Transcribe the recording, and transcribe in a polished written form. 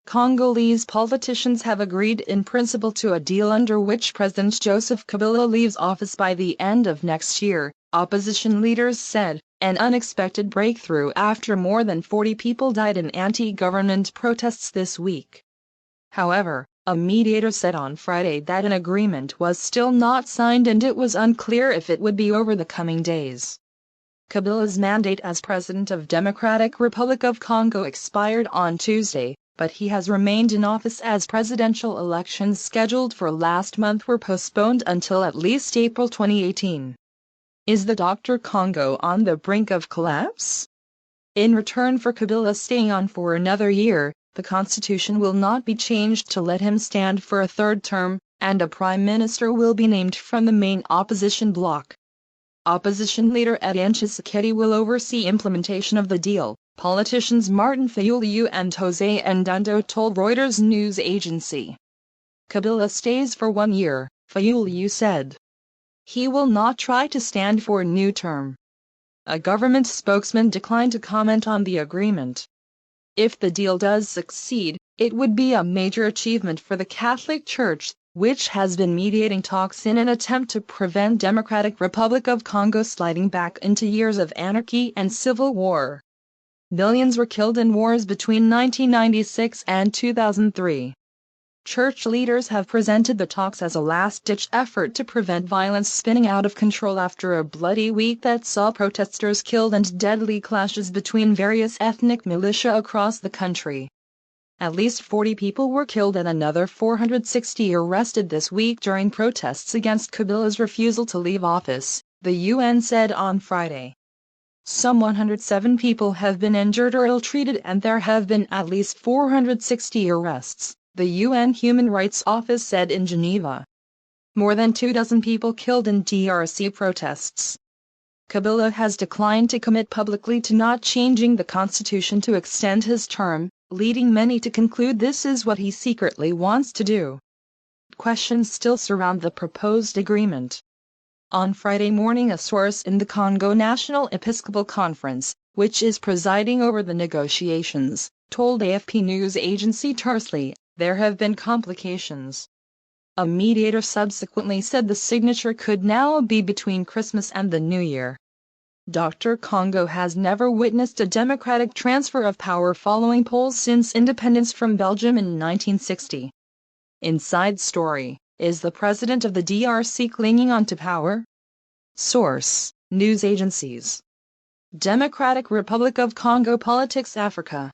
Congolese politicians have agreed in principle to a deal under which President Joseph Kabila leaves office by the end of next year, opposition leaders said, an unexpected breakthrough after more than 40 people died in anti-government protests this week. However, a mediator said on Friday that an agreement was still not signed and it was unclear if it would be over the coming days. Kabila's mandate as President of Democratic Republic of Congo expired on Tuesday, but he has remained in office as presidential elections scheduled for last month were postponed until at least April 2018. Is the Dr. Congo on the brink of collapse? In return for Kabila staying on for another year, the constitution will not be changed to let him stand for a third term, and a prime minister will be named from the main opposition bloc. Opposition leader Etienne Tshisekedi will oversee implementation of the deal, politicians Martin Fayulu and Jose Ndando told Reuters news agency. Kabila stays for 1 year, Fayulu said. He will not try to stand for a new term. A government spokesman declined to comment on the agreement. If the deal does succeed, it would be a major achievement for the Catholic Church, which has been mediating talks in an attempt to prevent Democratic Republic of Congo sliding back into years of anarchy and civil war. Millions were killed in wars between 1996 and 2003. Church leaders have presented the talks as a last-ditch effort to prevent violence spinning out of control after a bloody week that saw protesters killed and deadly clashes between various ethnic militia across the country. At least 40 people were killed and another 460 arrested this week during protests against Kabila's refusal to leave office, the UN said on Friday. Some 107 people have been injured or ill-treated and there have been at least 460 arrests, the UN Human Rights Office said in Geneva. More than 24 people killed in DRC protests. Kabila has declined to commit publicly to not changing the constitution to extend his term, leading many to conclude this is what he secretly wants to do. Questions still surround the proposed agreement. On Friday morning, a source in the Congo National Episcopal Conference, which is presiding over the negotiations, told AFP news agency tersely, there have been complications. A mediator subsequently said the signature could now be between Christmas and the New Year. Dr. Congo has never witnessed a democratic transfer of power following polls since independence from Belgium in 1960. Inside story, is the president of the DRC clinging on to power? Source, news agencies. Democratic Republic of Congo Politics Africa.